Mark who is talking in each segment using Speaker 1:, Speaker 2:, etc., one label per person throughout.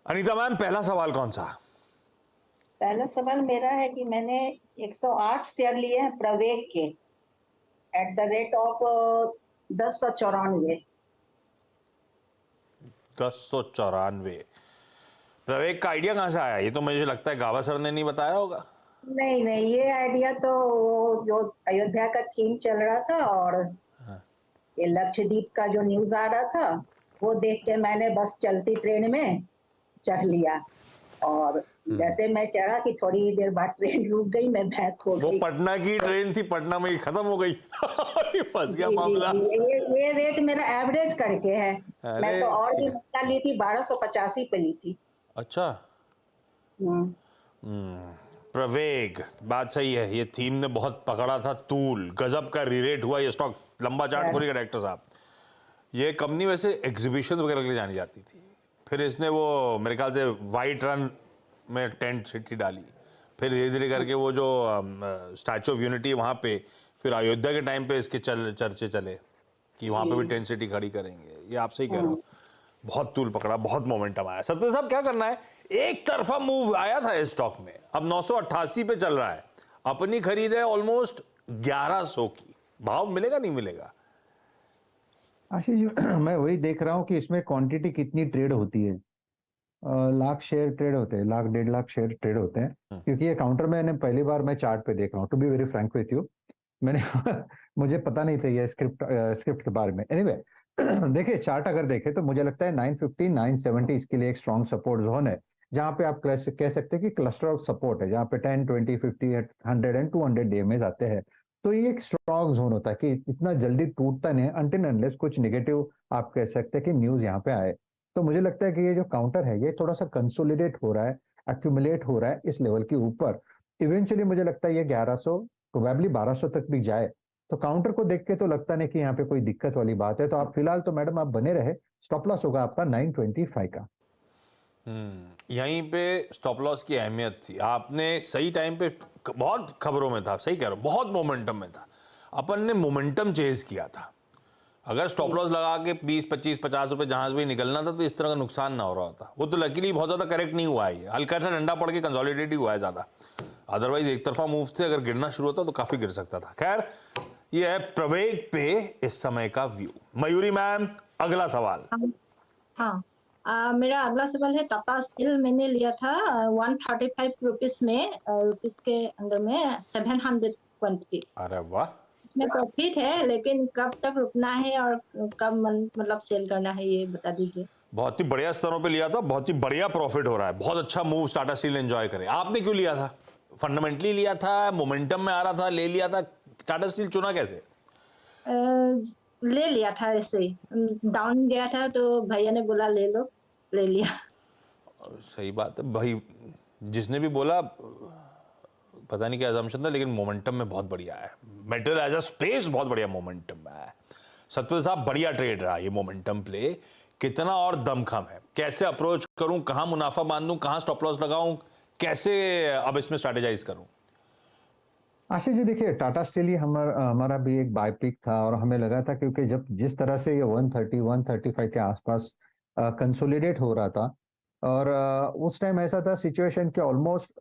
Speaker 1: Anita ma'am, पहला सवाल कौन सा?
Speaker 2: पहला सवाल मेरा है कि मैंने 108 शेयर लिए हैं प्रवेग के एट द रेट ऑफ 1094।
Speaker 1: 1094। प्रवेग का आइडिया कहाँ से आया? ये तो मुझे लगता है गावा सर ने नहीं बताया होगा।
Speaker 2: नहीं नहीं, ये आइडिया तो वो जो अयोध्या का थीम चल रहा था और ये लक्षद्वीप का जो न्यूज आ रहा था वो देख के मैंने बस चलती ट्रेन में चढ़ लिया और जैसे मैं चढ़ा कि थोड़ी देर बाद ट्रेन रुक गई, मैं बैक हो
Speaker 1: वो
Speaker 2: गई।
Speaker 1: पटना की ट्रेन थी, पटना में ही खत्म हो गई। ये फंस गया
Speaker 2: जी जी
Speaker 1: मामला।
Speaker 2: जी, ये रेट मेरा एवरेज करके है। मैं
Speaker 1: अरे
Speaker 2: तो और
Speaker 1: ठीक
Speaker 2: भी
Speaker 1: है।
Speaker 2: महंगा ली थी, 1285 पे ली थी।
Speaker 1: अच्छा।
Speaker 2: हम्म।
Speaker 1: प्रवेग, बात सही है। ये थीम ने बहुत पकड़ा था तूल, गजब का रीरेट हुआ ये स्टॉक। लंबा चार्ट खोलिए डायरेक्टर साहब। ये कंपनी वैसे एग्जीबिशन वगैरह के लिए जानी जाती थी, फिर इसने वो मेरे ख्याल से वाइट रन में टेंट सिटी डाली, फिर धीरे धीरे करके वो जो स्टैचू ऑफ यूनिटी वहाँ पे, फिर अयोध्या के टाइम पे इसके चर्चे चले कि वहाँ पे भी टेंट सिटी खड़ी करेंगे। ये आप सही कह रहे हो, बहुत तूल पकड़ा, बहुत मोमेंटम आया। सत्य साहब क्या करना है? एक तरफा मूव आया था इस स्टॉक में, अब 988 पे चल रहा है। अपनी खरीद है ऑलमोस्ट 1100 की। भाव मिलेगा नहीं मिलेगा?
Speaker 3: आशीष जी, मैं वही देख रहा हूँ कि इसमें क्वांटिटी कितनी ट्रेड होती है। लाख शेयर ट्रेड होते हैं, लाख 1.5 लाख शेयर ट्रेड होते हैं, क्योंकि ये काउंटर मैंने पहली बार मैं चार्ट पे देख रहा हूँ, to be very frank with you. मैंने मुझे पता नहीं था ये स्क्रिप्ट के बारे में। एनीवे देखिए, चार्ट अगर देखें तो मुझे लगता है 950 970 इसके लिए एक स्ट्रॉन्ग सपोर्ट जोन है, जहां पे आप कह सकते हैं कि क्लस्टर ऑफ सपोर्ट है, जहां पे 10 20 50 100 एंड 200 डीएमएज आते हैं। तो ये एक स्ट्रॉन्ग जोन होता है कि इतना जल्दी टूटता नहीं अनटिल अनलेस कुछ नेगेटिव आप कह सकते हैं कि न्यूज यहाँ पे आए। तो मुझे लगता है कि ये जो काउंटर है ये थोड़ा सा कंसोलिडेट हो रहा है, एक्यूमुलेट हो रहा है इस लेवल के ऊपर। इवेंचुअली मुझे लगता है ये 1100 प्रोबेबली 1200 तक भी जाए। तो काउंटर को देख के तो लगता नहीं कि यहाँ पे कोई दिक्कत वाली बात है। तो आप फिलहाल तो मैडम आप बने रहे, स्टॉप लॉस होगा आपका 925 का।
Speaker 1: यहीं पे स्टॉप लॉस की अहमियत थी। आपने सही टाइम पे, बहुत खबरों में था, सही कह रहे हो, बहुत मोमेंटम में था, अपन ने मोमेंटम चेज किया था। अगर स्टॉप लॉस लगा के 20 25 50 रुपए जहां से भी निकलना था तो इस तरह का नुकसान ना हो रहा होता। वो तो लकीली बहुत ज्यादा करेक्ट नहीं हुआ है, हल्का सा डंडा पड़ के कंसोलिडेट ही हुआ है ज्यादा। अदरवाइज एक तरफा मूव थे, अगर गिरना शुरू होता तो काफी गिर सकता था। खैर, ये है प्रवेग पे इस समय का व्यू। मयूरी मैम, अगला सवाल।
Speaker 4: हाँ, मेरा अगला सवाल है टाटा स्टील। मैंने लिया था 135 रुपीज में, रुपीज के अंदर में 700 क्वांटिटी।
Speaker 1: अरे वाह,
Speaker 4: इसमें प्रॉफिट है, लेकिन कब तक रुकना है और कब मतलब सेल करना है ये बता दीजिए।
Speaker 1: बहुत ही बढ़िया स्तरों पे लिया था, बहुत ही बढ़िया प्रॉफिट हो रहा है, बहुत अच्छा मूव टाटा स्टील एंजॉय करे। आपने क्यों लिया था? फंडामेंटली लिया था, मोमेंटम में आ रहा था, ले लिया था? टाटा स्टील चुना कैसे?
Speaker 4: ले लिया था ऐसे ही, डाउन गया था तो भैया ने बोला ले लो, ले लिया।
Speaker 1: सही बात है भाई, जिसने भी बोला पता नहीं क्या अजम्पशन था, लेकिन मोमेंटम में बहुत बढ़िया है। मेटल एज अ स्पेस बहुत बढ़िया मोमेंटम में है। सत्य साहब, बढ़िया ट्रेड रहा ये मोमेंटम प्ले। कितना और दमखम है, कैसे अप्रोच करूं, कहां मुनाफा बांधूं, कहां स्टॉप लॉस लगाऊं, कैसे अब इसमें स्ट्रेटेजाइज करूं?
Speaker 3: आशीष जी देखिए, टाटा स्टील ही हमारा भी एक बाय पिक था और हमें लगा था, क्योंकि जब जिस तरह से ये 130 135 के आसपास कंसोलिडेट हो रहा था और उस टाइम ऐसा था सिचुएशन कि ऑलमोस्ट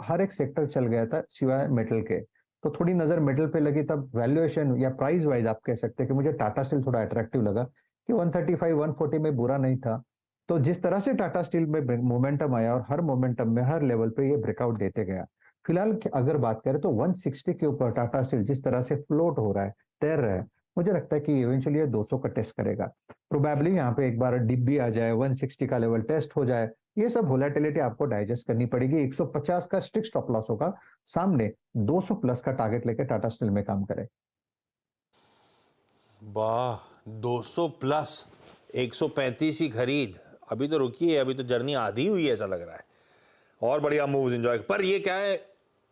Speaker 3: हर एक सेक्टर चल गया था सिवाय मेटल के। तो थोड़ी नजर मेटल पे लगी, तब वैल्यूएशन या प्राइस वाइज आप कह सकते हैं कि मुझे टाटा स्टील थोड़ा अट्रैक्टिव लगा कि 135 140 में बुरा नहीं था। तो जिस तरह से टाटा स्टील में मोमेंटम आया और हर मोमेंटम में हर लेवल पे ये ब्रेकआउट देते गया। फिलहाल अगर बात करें तो 160 के ऊपर टाटा स्टील जिस तरह से फ्लोट हो रहा है, तैर रहा है, मुझे लगता है कि इवेंचुअली ये 200 का टेस्ट करेगा। प्रोबेबली यहाँ पे एक बार डिप भी आ जाए, 160 का लेवल टेस्ट हो जाए। ये सब वोलेटिलिटी आपको डाइजेस्ट करनी पड़ेगी। 150 का स्ट्रिक्ट स्टॉप लॉस होगा सामने, 200 प्लस का टारगेट लेके टाटा स्टील में काम करे।
Speaker 1: वाह, 200 प्लस, 135 की खरीद। अभी तो रुकी है, अभी तो जर्नी आधी हुई है ऐसा लग रहा है। और बढ़िया मूव्स एंजॉय। पर ये क्या है,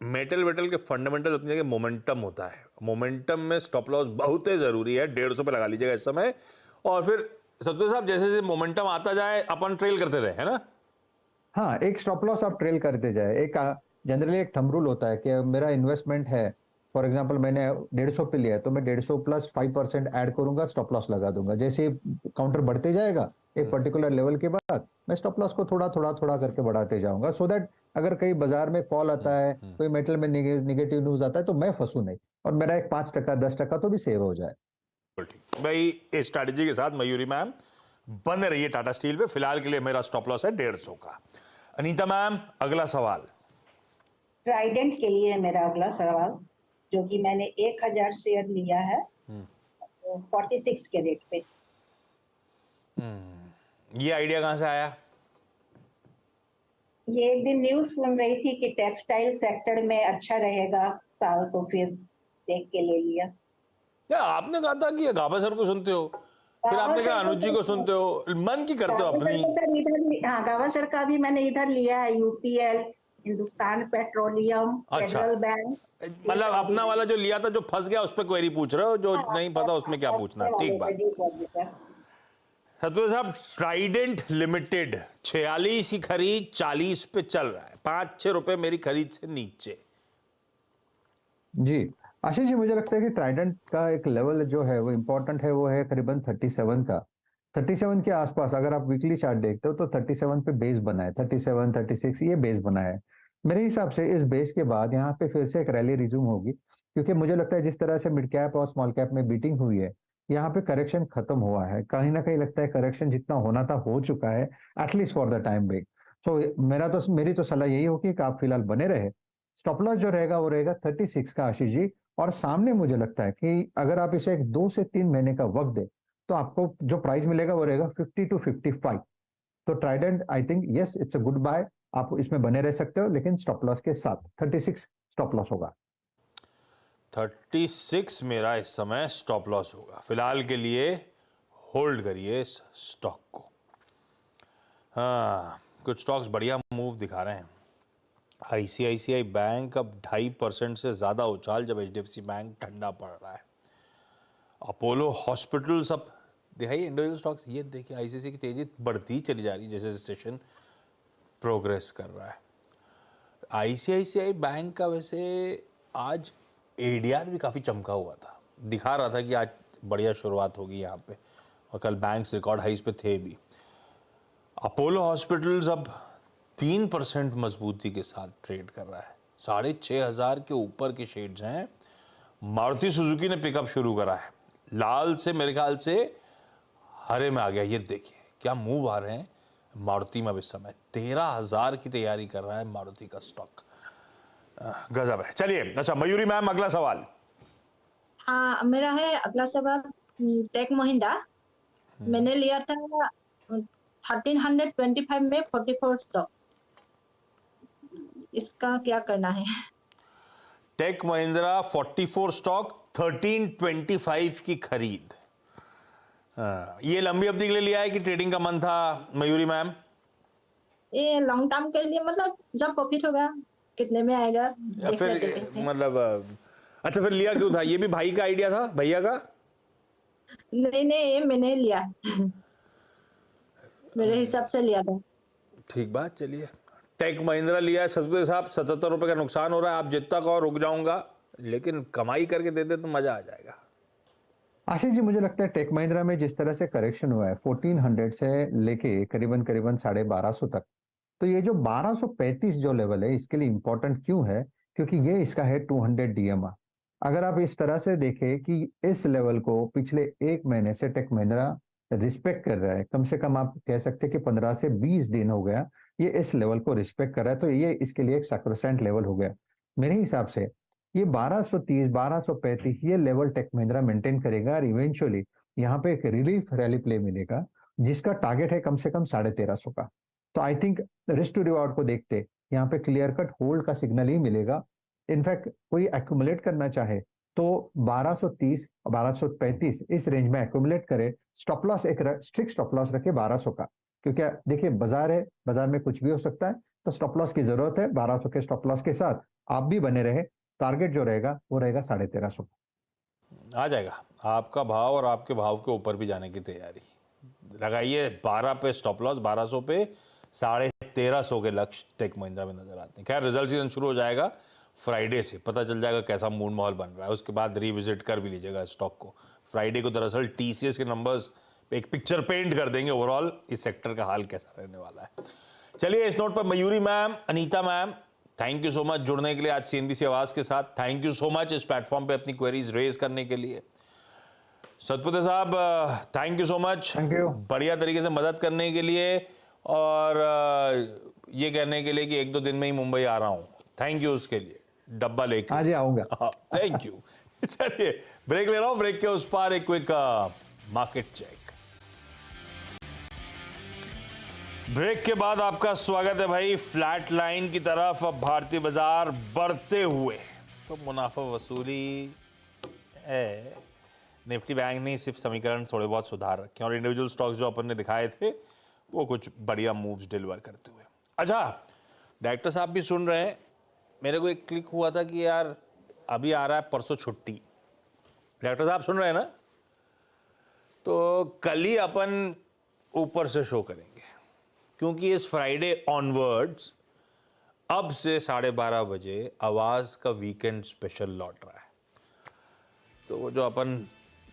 Speaker 1: मेटल वेटल के फंडामेंटल अपनी जगह, मोमेंटम होता है। मोमेंटम में स्टॉप लॉस बहुत ही जरूरी है। 150 पे लगा लीजिएगा इस समय, और फिर सत्य साहब जैसे जैसे मोमेंटम आता जाए अपन ट्रेल करते रहे, है ना?
Speaker 3: हाँ, एक स्टॉप लॉस आप ट्रेल करते जाए। एक जनरली एक थंब रूल होता है कि मेरा इन्वेस्टमेंट है, फॉर एग्जांपल मैंने 150 पे लिया है तो मैं 150 प्लस 5% ऐड करूंगा, स्टॉप लॉस लगा दूंगा। जैसे काउंटर बढ़ते जाएगा एक पर्टिकुलर लेवल के बाद मैं स्टॉप लॉस को थोड़ा थोड़ा थोड़ा करके बढ़ाते जाऊंगा, सो दैट अगर कहीं बाजार में फॉल आता है, कोई मेटल में निगेटिव न्यूज आता है, तो मैं फंसू नहीं और मेरा एक 5% 10% तो भी सेव हो जाए।
Speaker 1: बिल्कुल ठीक भाई। इस स्ट्रैटेजी के साथ मयूरी मैम बने रहिए टाटा स्टील पे। फिलहाल के लिए मेरा स्टॉप लॉस है 150 का। अनीता मैम, अगला सवाल।
Speaker 2: ट्राइडेंट के लिए है मेरा अगला सवाल, जो कि मैंने 1000 शेयर लिया है 46 के रेट पे।
Speaker 1: ये आइडिया कहां से आया?
Speaker 2: ये एक दिन न्यूज सुन रही थी कि टेक्सटाइल सेक्टर में अच्छा रहेगा साल, तो फिर देख के ले लिया।
Speaker 1: या आपने कहा था कि गाबा सर को सुनते हो, फिर आपने कहा अनुज जी को सुनते हो, मन की करते हो अपनी।
Speaker 2: हाँ, गावस्कर का भी मैंने इधर लिया है, यूपीएल, हिंदुस्तान पेट्रोलियम,
Speaker 1: अच्छा।
Speaker 2: Federal bank.
Speaker 1: मतलब अपना वाला जो लिया था, जो फंस गया उस पर क्वेरी पूछ रहे हो, जो नहीं फंसा उसमें क्या पूछना। ठीक बात। सतुर साहब, ट्राइडेंट लिमिटेड 46 की खरीद 40 पे चल रहा है, 5-6 रुपए मेरी खरीद से नीचे।
Speaker 3: जी आशीष जी, मुझे लगता है कि ट्राइडेंट का एक लेवल जो है वो इम्पोर्टेंट है, वो है करीबन 37 का। 37 के आसपास अगर आप वीकली चार्ट देखते हो तो 37 पे बेस बना है, 37 36 ये बेस बना है। मेरे हिसाब से इस बेस के बाद यहाँ पे फिर से एक रैली रिज्यूम होगी, क्योंकि मुझे लगता है जिस तरह से मिड कैप और स्मॉल कैप में बीटिंग हुई है, यहाँ पे करेक्शन खत्म हुआ है। कहीं ना कहीं लगता है करेक्शन जितना होना था हो चुका है, at least for the time being. So मेरी तो सलाह यही होगी कि आप फिलहाल बने रहे। स्टॉप लॉस जो रहेगा वो रहेगा 36 का आशीष जी। और सामने मुझे लगता है कि अगर आप इसे एक 2 से 3 महीने का वक्त दे तो आपको जो प्राइस मिलेगा वो रहेगा 50 to 55। तो Trident I think yes it's a good buy, आप इसमें बने रह सकते हो, लेकिन स्टॉप लॉस के साथ 36 स्टॉप लॉस होगा।
Speaker 1: 36 मेरा इस समय स्टॉप लॉस होगा। फिलहाल के लिए होल्ड करिए इस स्टॉक को। हाँ, कुछ स्टॉक्स बढ़िया मूव दिखा रहे हैं। आईसीआईसीआई बैंक अब 2.5% से ज़्यादा उछाल, जब एचडीएफसी बैंक ठंडा पड़ रहा है। अपोलो हॉस्पिटल्स अब दिखाइए इंडिविजुअल स्टॉक्स, ये देखिए आईसीआईसीआई की तेजी बढ़ती चली जा रही है जैसे सेशन प्रोग्रेस कर रहा है। आईसीआईसीआई बैंक का वैसे आज एडीआर भी काफ़ी चमका हुआ था, दिखा रहा था कि आज बढ़िया शुरुआत होगी यहाँ पे, और कल बैंक्स रिकॉर्ड हाइस पे थे भी। अपोलो हॉस्पिटल्स अब 3% मजबूती के साथ ट्रेड कर रहा है, 6,500 के ऊपर के शेड्स हैं। मारुति सुजुकी ने पिकअप शुरू करा है, लाल से मेरे ख्याल से हरे में आ गया। ये देखिए क्या मूव आ रहे हैं मारुति में अब इस समय। 13,000 की तैयारी कर रहा है मारुति का स्टॉक, गजब है। चलिए, अच्छा मयूरी मैम, अगला सवाल।
Speaker 4: हाँ, मेरा है अगला सवाल टेक महिंद्रा। मैंने लिया था 1325 में 44 स्टॉक, इसका क्या करना है?
Speaker 1: टेक महिंद्रा 44 स्टॉक 1325 की खरीद। ये लंबी अवधि के लिए लिया है कि ट्रेडिंग का मन था मयूरी मैम?
Speaker 4: ये लॉन्ग टर्म के लिए, मतलब जब प्रॉफिट होगा कितने में आएगा
Speaker 1: या
Speaker 4: देख लेते
Speaker 1: फिर
Speaker 4: हैं।
Speaker 1: मतलब अच्छा, फिर लिया क्यों था? ये भी भाई का आइडिया था, भैया का?
Speaker 4: नहीं, ये मैंने लिया मेरे हिसाब से लिया था।
Speaker 1: ठीक बात। चलिए, टेक महिंद्रा लिया है सतपुर साहब, 77 रुपए का नुकसान हो रहा है। आप जितना कहो रुक जाऊंगा, लेकिन कमाई करके दे दे तो मजा आ जाएगा।
Speaker 3: आशीष जी, मुझे लगता है टेक महिंद्रा में जिस तरह से करेक्शन हुआ है 1400 से लेके करीबन करीबन 1250 तक, तो ये जो 1235 जो लेवल है इसके लिए इंपॉर्टेंट क्यों है, क्योंकि ये इसका है 200 डीएमआर। अगर आप इस तरह से देखें कि इस लेवल को पिछले एक महीने से टेक महिंद्रा रिस्पेक्ट कर रहा है, कम से कम आप कह सकते हैं कि 15 से 20 दिन हो गया ये इस लेवल को रिस्पेक्ट कर रहा है, तो ये इसके लिए एक सैक्रोसेंट लेवल हो गया। मेरे हिसाब से ये 1230 1235 ये लेवल टेक महिंद्रा मेंटेन करेगा और इवेंचुअली यहाँ पे एक रिलीफ रैली प्ले मिलेगा, जिसका टारगेट है कम से कम 1350 का। तो I think risk to reward को देखते यहाँ पे क्लियर कट होल्ड का सिग्नल ही मिलेगा। इनफैक्ट कोई एक्यूमुलेट करना चाहे तो 1230 1235 इस रेंज में एक्यूमुलेट करे। स्टॉप लॉस एक स्ट्रिक्ट स्टॉप लॉस रखे 1200 का, क्योंकि देखिए बाजार है, बाजार में कुछ भी हो सकता है, तो स्टॉप लॉस की जरूरत है। 1200 के स्टॉप लॉस के साथ आप भी बने रहे, टारगेट जो रहेगा वो रहेगा 1350।
Speaker 1: आ जाएगा आपका भाव, और आपके भाव के ऊपर भी जाने की तैयारी लगाइए। 12 पे स्टॉप लॉस, 1200 पे 1350 के लक्ष्य टेक महिंद्रा में नजर आते हैं। खैर, रिजल्ट सीजन शुरू हो जाएगा फ्राइडे से, पता चल जाएगा कैसा मूड माहौल बन रहा है, उसके बाद रिविजिट कर भी लीजिएगा स्टॉक को। फ्राइडे को दरअसल टीसीएस के नंबर्स एक पिक्चर पेंट कर देंगे ओवरऑल इस सेक्टर का हाल कैसा रहने वाला है। चलिए इस नोट पर Mayuri ma'am, Anita ma'am, thank you so much जुड़ने के लिए आज CNBC आवाज के साथ। थैंक यू सो मच इस प्लेटफॉर्म पे अपनी क्वेरीज रेज करने के लिए। सतपुते साहब thank you so much,
Speaker 3: thank you.
Speaker 1: बढ़िया तरीके से मदद करने के लिए और ये कहने के लिए कि 1-2 दिन में ही मुंबई आ रहा हूँ। थैंक यू उसके लिए, डब्बा लेके।
Speaker 3: आज ही आऊंगा।
Speaker 1: Thank you. चलिए ब्रेक ले रहा हूं, ब्रेक के उस पार एक क्विक मार्केट चेक। ब्रेक के बाद आपका स्वागत है भाई। फ्लैट लाइन की तरफ अब भारतीय बाजार बढ़ते हुए, तो मुनाफा वसूली है। निफ्टी बैंक ने सिर्फ समीकरण थोड़े बहुत सुधार रखे और इंडिविजुअल स्टॉक्स जो अपन ने दिखाए थे वो कुछ बढ़िया मूव्स डिलीवर करते हुए। अच्छा, डायरेक्टर साहब भी सुन रहे हैं। मेरे को एक क्लिक हुआ था कि यार अभी आ रहा है परसों छुट्टी। डायरेक्टर साहब सुन रहे हैं ना? तो कल ही अपन ऊपर से शो करेंगे, क्योंकि इस फ्राइडे ऑनवर्ड्स अब से 12:30 बजे आवाज का वीकेंड स्पेशल लौट रहा है। तो वो जो अपन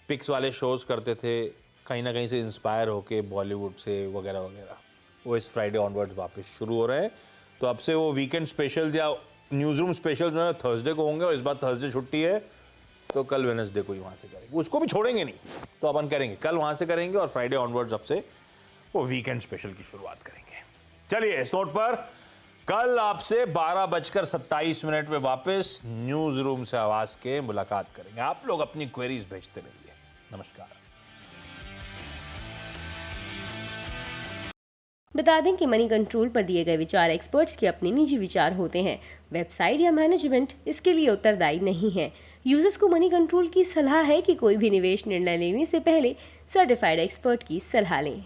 Speaker 1: पिक्स वाले शोज करते थे कहीं ना कहीं से इंस्पायर होके बॉलीवुड से वगैरह वगैरह, वो इस फ्राइडे ऑनवर्ड्स वापस शुरू हो रहे हैं। तो अब से वो वीकेंड स्पेशल या न्यूज़ रूम स्पेशल जो है थर्सडे को होंगे, और इस बार थर्सडे छुट्टी है तो कल वेडनेसडे को ही वहाँ से करेंगे। उसको भी छोड़ेंगे नहीं, तो अपन करेंगे कल वहाँ से करेंगे और फ्राइडे ऑनवर्ड्स अब से वो वीकेंड स्पेशल की शुरुआत करेंगे। चलिए इस नोट पर कल आपसे 12:27 में वापस न्यूज़ रूम से आवाज़ के मुलाकात करेंगे। आप लोग अपनी क्वेरीज भेजते रहिए। नमस्कार।
Speaker 5: बता दें कि मनी कंट्रोल पर दिए गए विचार एक्सपर्ट्स के अपने निजी विचार होते हैं। वेबसाइट या मैनेजमेंट इसके लिए उत्तरदायी नहीं है। यूजर्स को मनी कंट्रोल की सलाह है कि कोई भी निवेश निर्णय लेने से पहले सर्टिफाइड एक्सपर्ट की सलाह लें।